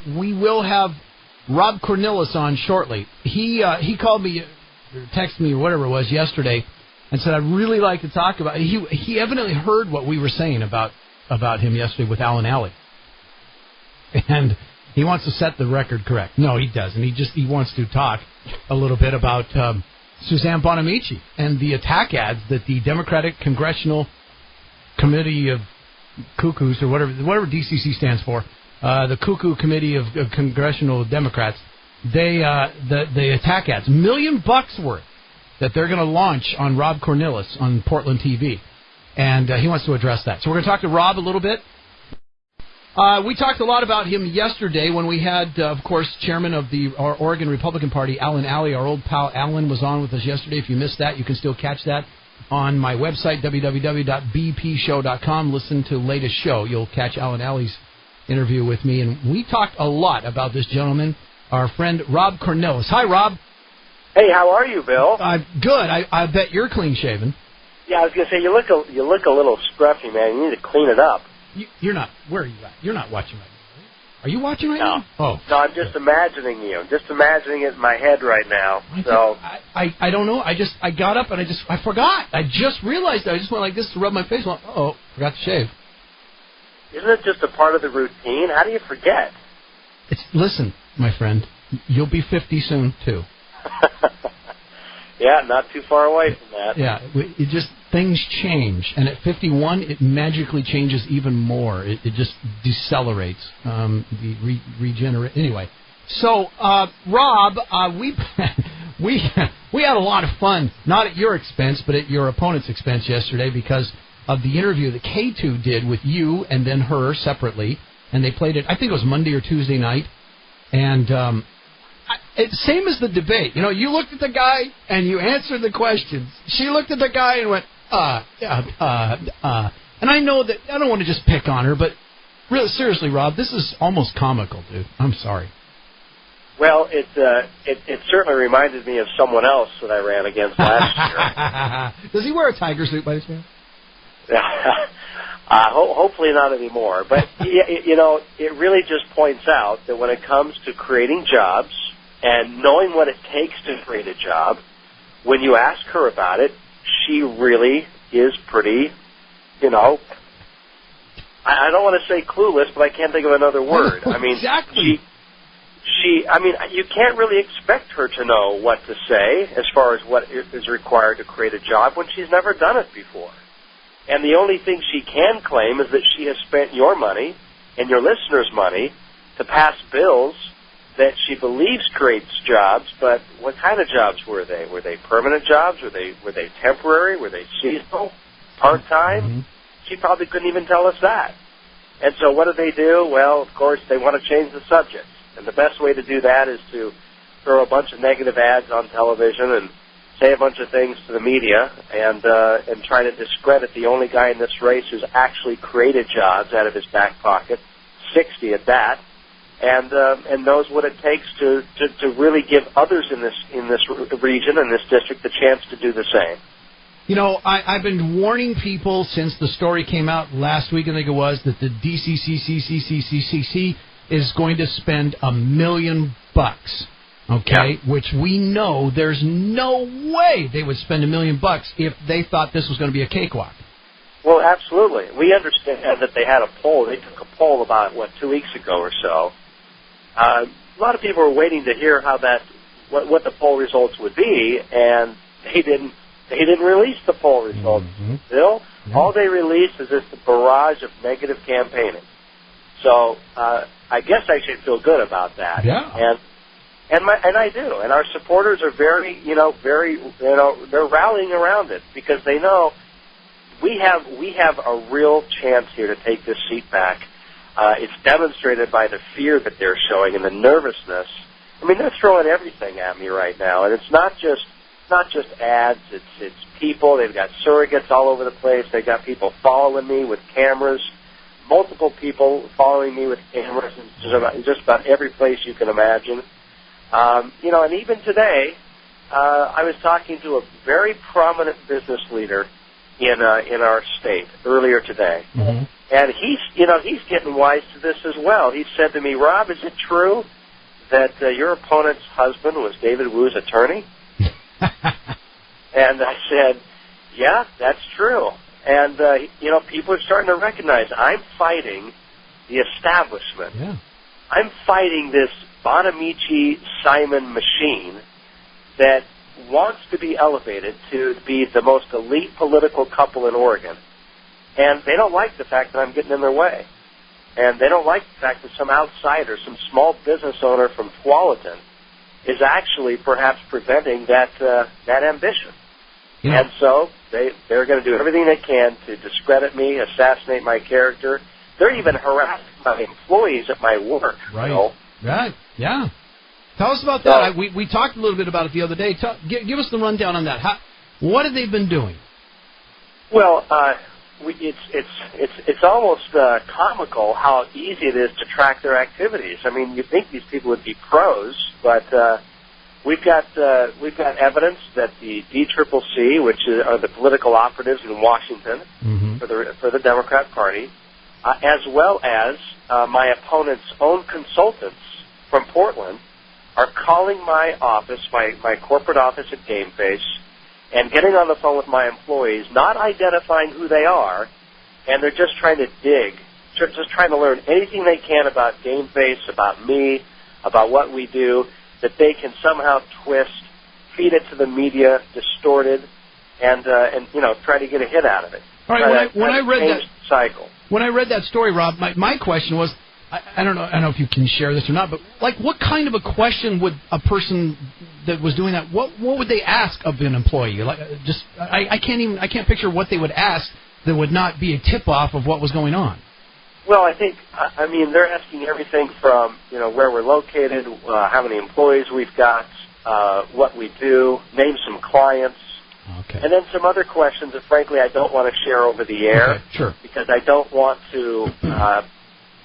we will have Rob Cornilles on shortly. He called me, or texted me, or whatever it was, yesterday, and said, I'd really like to talk about... He evidently heard what we were saying about him yesterday with Alan Alley. And he wants to set the record correct. No, he doesn't. He wants to talk a little bit about Suzanne Bonamici and the attack ads that the Democratic Congressional Committee of Cuckoos, or whatever DCC stands for, the Cuckoo Committee of Congressional Democrats, the attack ads, $1 million worth that they're going to launch on Rob Cornilles on Portland TV. And he wants to address that. So we're going to talk to Rob a little bit. We talked a lot about him yesterday when we had, of course, chairman of the Oregon Republican Party, Alan Alley. Our old pal Alan was on with us yesterday. If you missed that, you can still catch that on my website, www.bpshow.com. Listen to the latest show. You'll catch Alan Alley's interview with me. And we talked a lot about this gentleman, our friend Rob Cornilles. Hi, Rob. Hey, how are you, Bill? Good. I bet you're clean-shaven. Yeah, I was going to say, you look a little scruffy, man. You need to clean it up. You're not. Where are you at? You're not watching right now. Are you watching right now? Oh. No, I'm just imagining you. Just imagining it in my head right now. I don't know. I got up and I forgot. I just realized that. I just went like this to rub my face. Went, forgot to shave. Isn't it just a part of the routine? How do you forget? Listen, my friend, you'll be 50 soon too. Yeah, not too far away from that. Yeah, things change, and at 51, it magically changes even more. It just decelerates, regenerate. Anyway, so Rob, we had a lot of fun, not at your expense, but at your opponent's expense yesterday, because of the interview that K2 did with you and then her separately, and they played it. I think it was Monday or Tuesday night, and same as the debate. You know, you looked at the guy and you answered the questions. She looked at the guy and went, And I know that I don't want to just pick on her, but really, seriously, Rob, this is almost comical, dude. I'm sorry. Well, it certainly reminded me of someone else that I ran against last year. Does he wear a tiger suit by chance? Hopefully not anymore. But, you know, it really just points out that when it comes to creating jobs and knowing what it takes to create a job, when you ask her about it, she really is pretty, you know, I don't want to say clueless, but I can't think of another word. I mean, exactly. I mean, you can't really expect her to know what to say as far as what is required to create a job when she's never done it before. And the only thing she can claim is that she has spent your money and your listeners' money to pass bills that she believes creates jobs, but what kind of jobs were they? Were they permanent jobs? Were they temporary? Were they seasonal? Part-time? Mm-hmm. She probably couldn't even tell us that. And so what do? Well, of course, they want to change the subject. And the best way to do that is to throw a bunch of negative ads on television and say a bunch of things to the media and try to discredit the only guy in this race who's actually created jobs out of his back pocket, 60 at that, and knows what it takes to really give others in this region and this district the chance to do the same. You know, I've been warning people since the story came out last week, I think it was, that the DCCCCCCCC is going to spend $1 million, okay? Yeah. Which we know there's no way they would spend $1 million if they thought this was going to be a cakewalk. Well, absolutely. We understand that they had a poll. They took a poll about, 2 weeks ago or so. A lot of people were waiting to hear how what the poll results would be, and they didn't release the poll results, mm-hmm. Bill. Yeah. All they released is this barrage of negative campaigning. So I guess I should feel good about that. Yeah. And I do. And our supporters are they're rallying around it because they know we have a real chance here to take this seat back. It's demonstrated by the fear that they're showing and the nervousness. I mean, they're throwing everything at me right now, and it's not just ads. It's people. They've got surrogates all over the place. They've got people following me with cameras. Multiple people following me with cameras in just about every place you can imagine. And even today, I was talking to a very prominent business leader in our state earlier today. Mm-hmm. And he's getting wise to this as well. He said to me, Rob, is it true that your opponent's husband was David Wu's attorney? And I said, yeah, that's true. And, people are starting to recognize I'm fighting the establishment. Yeah. I'm fighting this Bonamici-Simon machine that wants to be elevated to be the most elite political couple in Oregon. And they don't like the fact that I'm getting in their way. And they don't like the fact that some outsider, some small business owner from Tualatin, is actually perhaps preventing that ambition. Yeah. And so they're going to do everything they can to discredit me, assassinate my character. They're even harassing my employees at my work. Right. You know? Right. Yeah. Tell us about that. We talked a little bit about it the other day. Give us the rundown on that. What have they been doing? Well, it's almost comical how easy it is to track their activities. I mean, you think these people would be pros, but we've got evidence that the DCCC, which are the political operatives in Washington for the Democrat Party, as well as my opponent's own consultants from Portland, are calling my office, my corporate office at GameFace, and getting on the phone with my employees, not identifying who they are, and they're just trying to dig, just trying to learn anything they can about GameFace, about me, about what we do, that they can somehow twist, feed it to the media, distort it, and try to get a hit out of it. All right, when I read that cycle. When I read that story, Rob, my question was, I don't know if you can share this or not, but like, what kind of a question would a person that was doing that? What would they ask of an employee? Like, I can't picture what they would ask that would not be a tip off of what was going on. Well, I think they're asking everything from where we're located, how many employees we've got, what we do, name some clients. Okay. And then some other questions that, frankly, I don't want to share over the air. Okay, sure. Because I don't want to.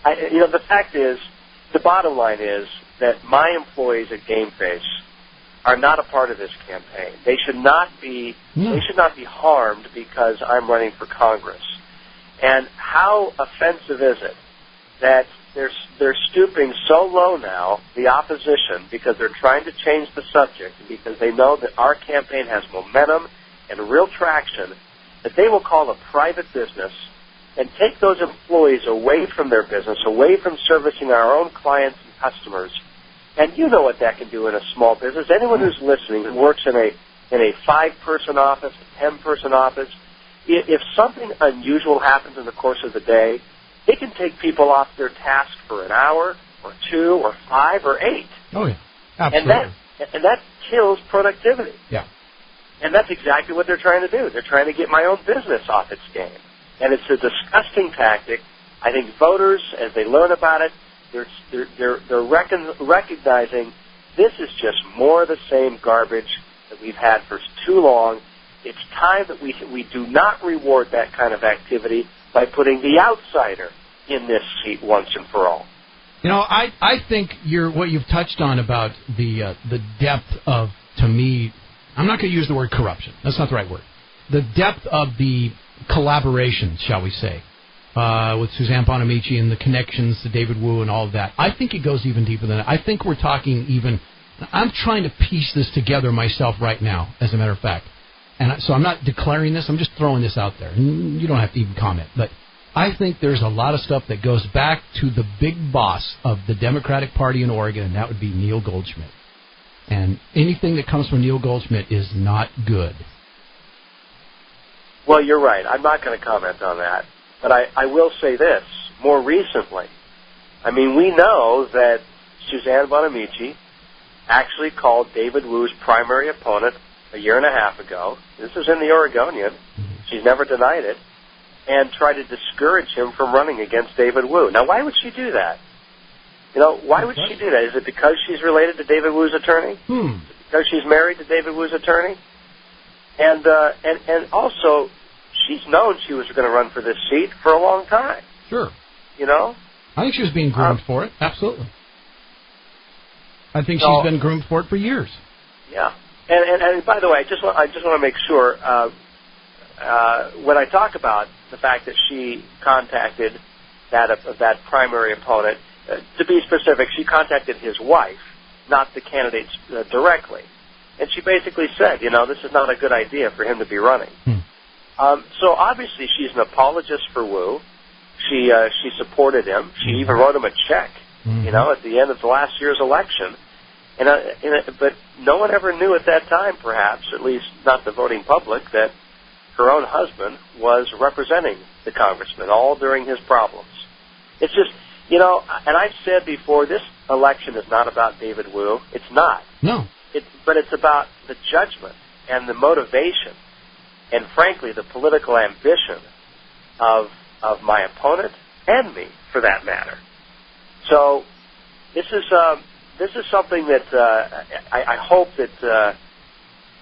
The fact is, the bottom line is that my employees at GameFace are not a part of this campaign. They should not be. They should not be harmed because I'm running for Congress. And how offensive is it that they're stooping so low now, the opposition, because they're trying to change the subject, and because they know that our campaign has momentum and real traction, that they will call a private business and take those employees away from their business, away from servicing our own clients and customers. And you know what that can do in a small business. Anyone who's listening who works in a 5-person office, a 10-person office, if something unusual happens in the course of the day, it can take people off their task for an hour, or 2, or 5, or 8. Oh, yeah. Absolutely. And that kills productivity. Yeah. And that's exactly what they're trying to do. They're trying to get my own business off its game. And it's a disgusting tactic. I think voters, as they learn about it, they're recognizing this is just more of the same garbage that we've had for too long. It's time that we do not reward that kind of activity by putting the outsider in this seat once and for all. I think what you've touched on about the depth of, to me, I'm not going to use the word corruption. That's not the right word. The depth of the collaboration, shall we say, with Suzanne Bonamici and the connections to David Wu and all of that. I think it goes even deeper than that. I think we're talking even. I'm trying to piece this together myself right now, as a matter of fact. And so I'm not declaring this. I'm just throwing this out there. And you don't have to even comment. But I think there's a lot of stuff that goes back to the big boss of the Democratic Party in Oregon, and that would be Neil Goldschmidt. And anything that comes from Neil Goldschmidt is not good. Well, you're right. I'm not going to comment on that. But I will say this. More recently, we know that Suzanne Bonamici actually called David Wu's primary opponent a year and a half ago. This is in the Oregonian. She's never denied it. And tried to discourage him from running against David Wu. Now, why would she do that? Why would she do that? Is it because she's related to David Wu's attorney? Is it because she's married to David Wu's attorney? And also, she's known she was going to run for this seat for a long time. Sure. I think she was being groomed for it. Absolutely. I think she's been groomed for it for years. Yeah. And by the way, I just want to make sure when I talk about the fact that she contacted that primary opponent. To be specific, she contacted his wife, not the candidates directly. And she basically said, this is not a good idea for him to be running. So obviously she's an apologist for Wu. She supported him. She even wrote him a check, at the end of the last year's election. But no one ever knew at that time, perhaps, at least not the voting public, that her own husband was representing the congressman all during his problems. It's just, and I've said before, this election is not about David Wu. It's not. No. But it's about the judgment and the motivation and, frankly, the political ambition of my opponent and me, for that matter. So this is something that I hope that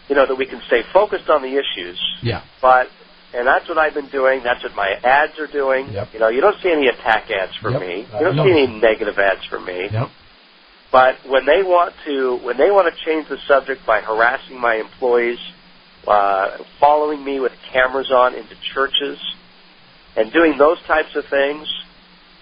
that we can stay focused on the issues. Yeah. And that's what I've been doing. That's what my ads are doing. Yep. You don't see any attack ads for me. You don't see any negative ads for me. Yep. But when they want to change the subject by harassing my employees, following me with cameras on into churches, and doing those types of things,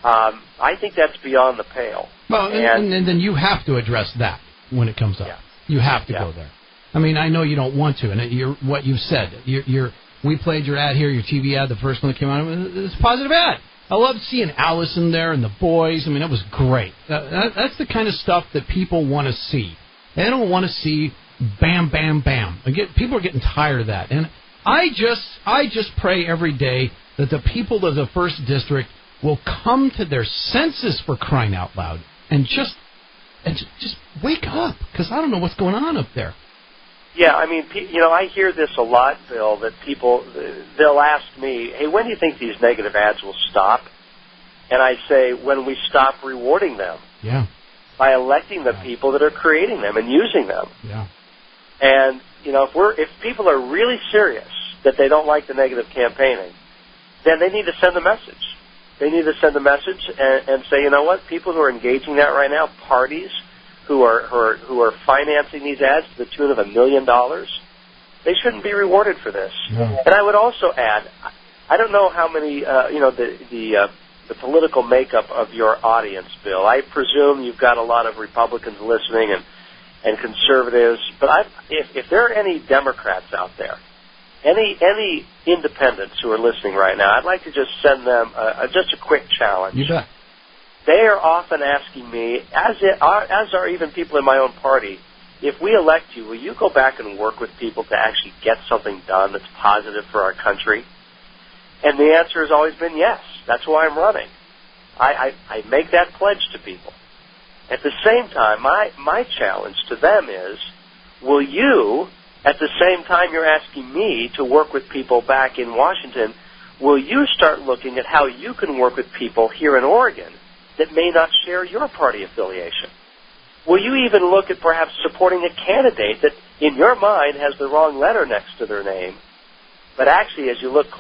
I think that's beyond the pale. Well, and then you have to address that when it comes up. Yeah. You have to go there. I mean, I know you don't want to, and what you said. We played your ad here, your TV ad, the first one that came out. It's a positive ad. I loved seeing Allison there and the boys. I mean, it was great. That's the kind of stuff that people want to see. They don't want to see bam, bam, bam. People are getting tired of that. And I just pray every day that the people of the 1st District will come to their senses, for crying out loud, and just wake up, because I don't know what's going on up there. Yeah, I mean, I hear this a lot, Bill, that they'll ask me, hey, when do you think these negative ads will stop? And I say, when we stop rewarding them. Yeah. By electing the people that are creating them and using them. Yeah. And, if people are really serious that they don't like the negative campaigning, then they need to send a message. They need to send a message and say, you know what, people who are engaging that right now, parties who are financing these ads to the tune of $1 million, they shouldn't be rewarded for this. No. And I would also add, I don't know how many, the political makeup of your audience, Bill. I presume you've got a lot of Republicans listening and conservatives, but if there are any Democrats out there, any independents who are listening right now, I'd like to just send them just a quick challenge. You bet. They are often asking me, as are even people in my own party, if we elect you, will you go back and work with people to actually get something done that's positive for our country? And the answer has always been yes. That's why I'm running. I make that pledge to people. At the same time, my challenge to them is, will you, at the same time you're asking me to work with people back in Washington, will you start looking at how you can work with people here in Oregon that may not share your party affiliation? Will you even look at perhaps supporting a candidate that, in your mind, has the wrong letter next to their name, but actually, as you look